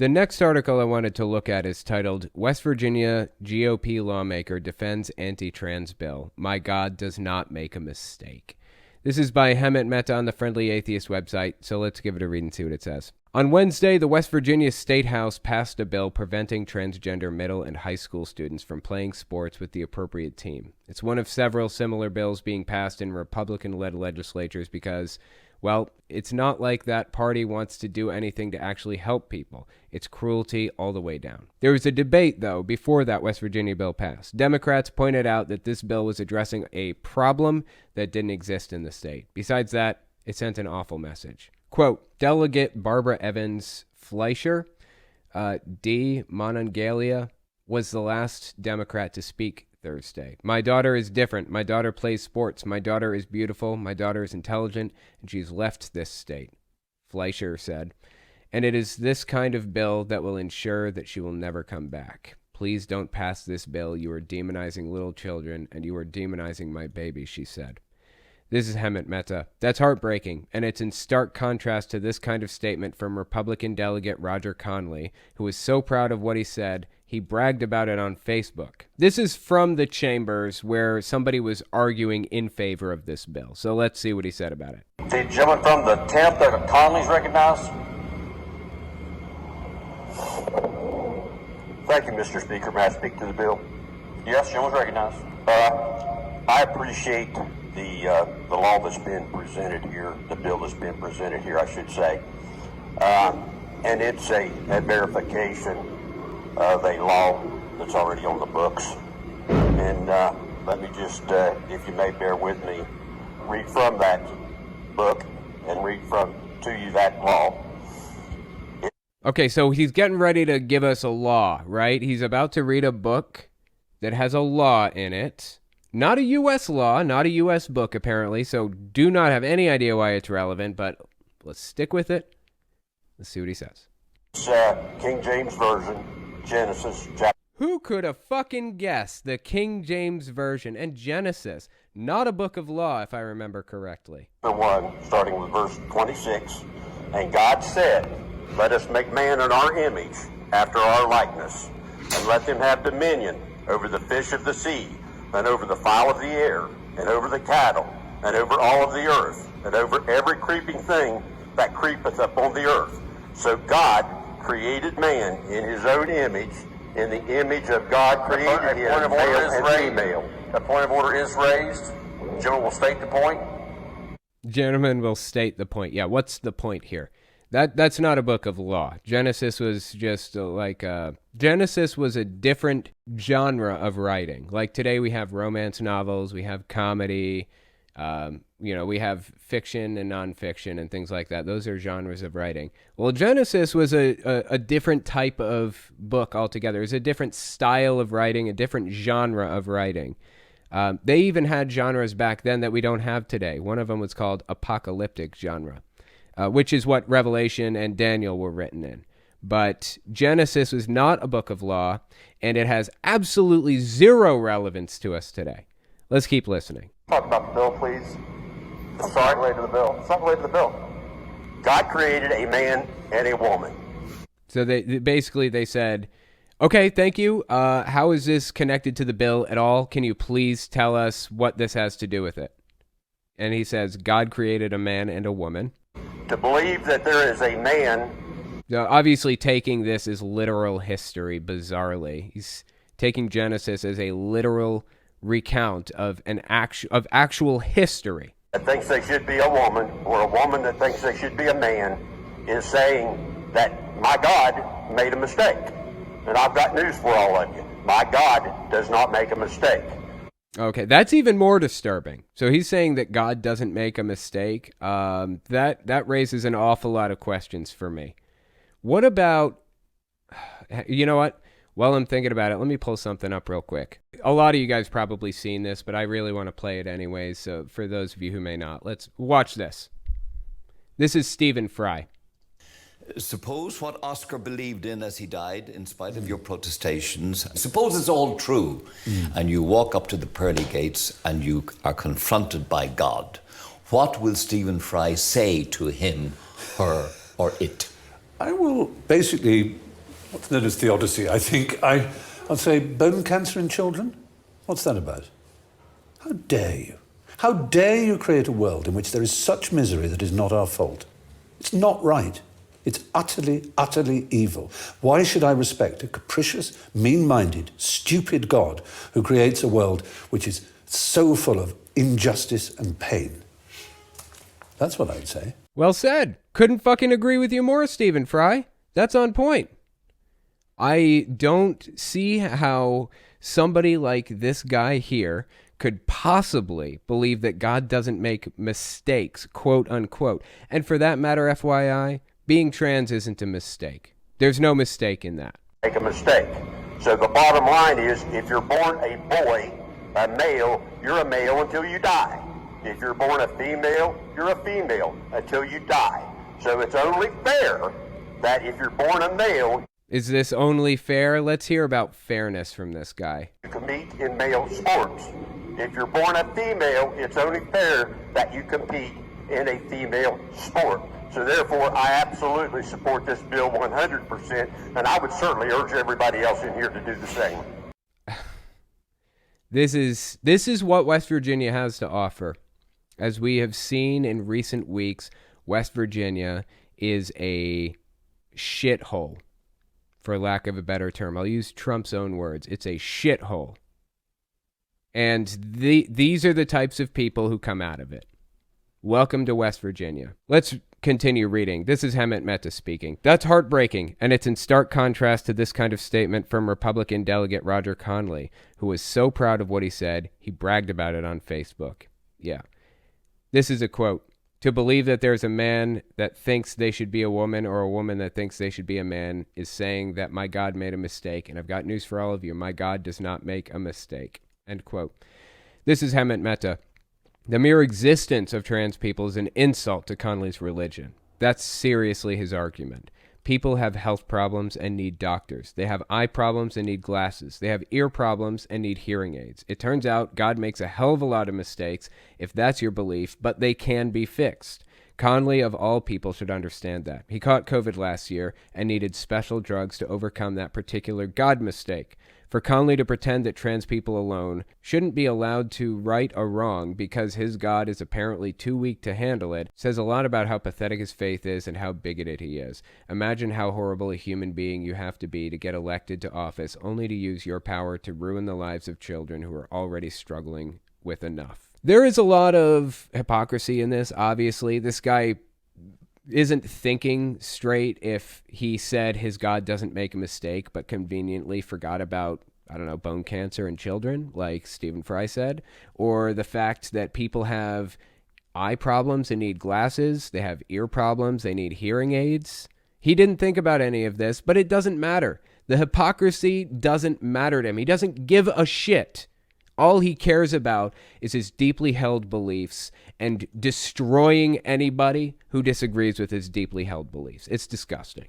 The next article I wanted to look at is titled, West Virginia GOP Lawmaker Defends Anti-Trans Bill. My God does not make a mistake. This is by Hemant Mehta on the Friendly Atheist website, so let's give it a read and see what it says. On Wednesday, the West Virginia State House passed a bill preventing transgender middle and high school students from playing sports with the appropriate team. It's one of several similar bills being passed in Republican-led legislatures because, well, it's not like that party wants to do anything to actually help people. It's cruelty all the way down. There was a debate, though, before that West Virginia bill passed. Democrats pointed out that this bill was addressing a problem that didn't exist in the state. Besides that, it sent an awful message. Quote, Delegate Barbara Evans Fleischer, D. Monongalia, was the last Democrat to speak Thursday. My daughter is different. My daughter plays sports. My daughter is beautiful. My daughter is intelligent, and she's left this state, Fleischer said. And it is this kind of bill that will ensure that she will never come back. Please don't pass this bill. You are demonizing little children, and you are demonizing my baby, she said. This is Hemant Mehta. That's heartbreaking, and it's in stark contrast to this kind of statement from Republican delegate Roger Conley, who was so proud of what he said, he bragged about it on Facebook. This is from the chambers where somebody was arguing in favor of this bill. So let's see what he said about it. The gentleman from the 10th that Conley's recognized. Thank you, Mr. Speaker. May I speak to the bill? Yes, gentleman's recognized. I appreciate the law that's been presented here, the bill that's been presented here, I should say. And it's a verification of a law that's already on the books. And let me just, if you may bear with me, read from that book and read to you that law. Okay, so he's getting ready to give us a law, right? He's about to read a book that has a law in it. Not a U.S. law, not a U.S. book, apparently, so do not have any idea why it's relevant, but let's stick with it. Let's see what he says. It's King James Version, Genesis chapter. Who could have fucking guessed the King James Version and Genesis? Not a book of law, if I remember correctly. 1, starting with verse 26. And God said, let us make man in our image, after our likeness, and let them have dominion over the fish of the sea, and over the fowl of the air, and over the cattle, and over all of the earth, and over every creeping thing that creepeth upon the earth. So God created man in his own image. In the image of God created him, male and female. A point of order is raised. Gentleman will state the point. Gentleman will state the point. Yeah, what's the point here? That's not a book of law. Genesis was just Genesis was a different genre of writing. Like today we have romance novels, we have comedy, we have fiction and nonfiction and things like that. Those are genres of writing. Well, Genesis was a different type of book altogether. It was a different style of writing, a different genre of writing. They even had genres back then that we don't have today. One of them was called apocalyptic genre. Which is what Revelation and Daniel were written in. But Genesis was not a book of law, and it has absolutely zero relevance to us today. Let's keep listening. Talk about the bill, please. It's not related to the bill. It's not related to the bill. God created a man and a woman. So they said, okay, thank you. How is this connected to the bill at all? Can you please tell us what this has to do with it? And he says, God created a man and a woman. To believe that there is a man. Now, obviously taking this as literal history, bizarrely. He's taking Genesis as a literal recount of actual history. That thinks they should be a woman, or a woman that thinks they should be a man, is saying that my God made a mistake. And I've got news for all of you. My God does not make a mistake. Okay, that's even more disturbing. So he's saying that God doesn't make a mistake. That raises an awful lot of questions for me. What about, you know what? While I'm thinking about it, let me pull something up real quick. A lot of you guys probably seen this, but I really want to play it anyways. So for those of you who may not, let's watch this. This is Stephen Fry. Suppose what Oscar believed in as he died, in spite of your protestations, suppose it's all true, and you walk up to the pearly gates and you are confronted by God. What will Stephen Fry say to him, her, or it? I will basically What's known as theodicy, I think. I'll say bone cancer in children? What's that about? How dare you? How dare you create a world in which there is such misery that is not our fault? It's not right. It's utterly, utterly evil. Why should I respect a capricious, mean-minded, stupid God who creates a world which is so full of injustice and pain? That's what I'd say. Well said. Couldn't fucking agree with you more, Stephen Fry. That's on point. I don't see how somebody like this guy here could possibly believe that God doesn't make mistakes, quote unquote. And for that matter, FYI, being trans isn't a mistake. There's no mistake in that. Make a mistake. So the bottom line is, if you're born a boy, a male, you're a male until you die. If you're born a female, you're a female until you die. So it's only fair that if you're born a male... Is this only fair? Let's hear about fairness from this guy. You compete in male sports. If you're born a female, it's only fair that you compete in a female sport. So therefore, I absolutely support this bill 100%, and I would certainly urge everybody else in here to do the same. This is what West Virginia has to offer. As we have seen in recent weeks, West Virginia is a shithole, for lack of a better term. I'll use Trump's own words. It's a shithole. And these are the types of people who come out of it. Welcome to West Virginia. Let's continue reading. This is Hemant Mehta speaking. That's heartbreaking, and it's in stark contrast to this kind of statement from Republican delegate Roger Conley, who was so proud of what he said, he bragged about it on Facebook. Yeah. This is a quote. To believe that there's a man that thinks they should be a woman or a woman that thinks they should be a man is saying that my God made a mistake. And I've got news for all of you. My God does not make a mistake. End quote. This is Hemant Mehta. The mere existence of trans people is an insult to Conley's religion. That's seriously his argument. People have health problems and need doctors. They have eye problems and need glasses. They have ear problems and need hearing aids. It turns out God makes a hell of a lot of mistakes, if that's your belief, but they can be fixed. Conley, of all people, should understand that. He caught COVID last year and needed special drugs to overcome that particular God mistake. For Conley to pretend that trans people alone shouldn't be allowed to right a wrong because his God is apparently too weak to handle it says a lot about how pathetic his faith is and how bigoted he is. Imagine how horrible a human being you have to be to get elected to office only to use your power to ruin the lives of children who are already struggling with enough. There is a lot of hypocrisy in this, obviously. This guy isn't thinking straight if he said his God doesn't make a mistake, but conveniently forgot about, I don't know, bone cancer in children, like Stephen Fry said, or the fact that people have eye problems and need glasses, they have ear problems, they need hearing aids. He didn't think about any of this, but it doesn't matter. The hypocrisy doesn't matter to him. He doesn't give a shit. All he cares about is his deeply held beliefs and destroying anybody who disagrees with his deeply held beliefs. It's disgusting.